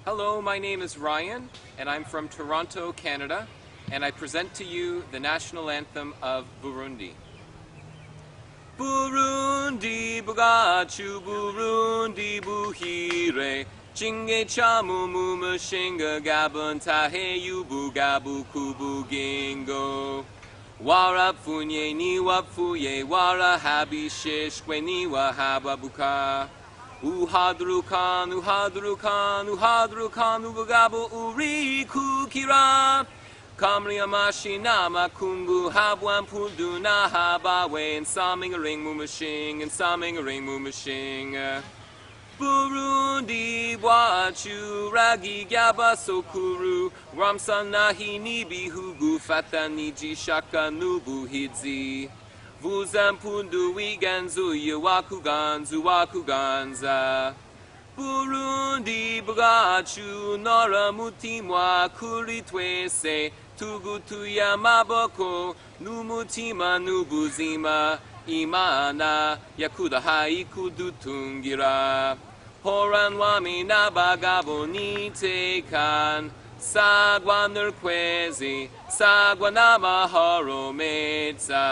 Hello, my name is Ryan, and I'm from Toronto, Canada, and I present to you the national anthem of Burundi. Burundi bugachu, Burundi buhire, Chinge chamu mumushinga gabun tahe yubu gabu kubu gingo. Wara funye ni wafuye, wara habi shishkwe ni wahaba buka. Uhadrukan, uhadrukan, uhadrukan, ubagabu uri kukira. Kamri amashi nama kungu habwan pundu na habawe and saming a ring mumashing and saming a ring mumashing. Burundi wachu ragi gyaba sokuru ramsan nahi nibi hugu fatani jishaka nubu hidzi. Vuzampundu wiganzu yawakuganzu wakuganza. Burundi bwacu nora mutimwa kuri twese tugutuye amaboko n'umutima n'ubuzima Imana yakudahaye kudutungira. Horanwami n'abagabo n'itekan sagwa n'urkwezi sagwa n'amahoro meza.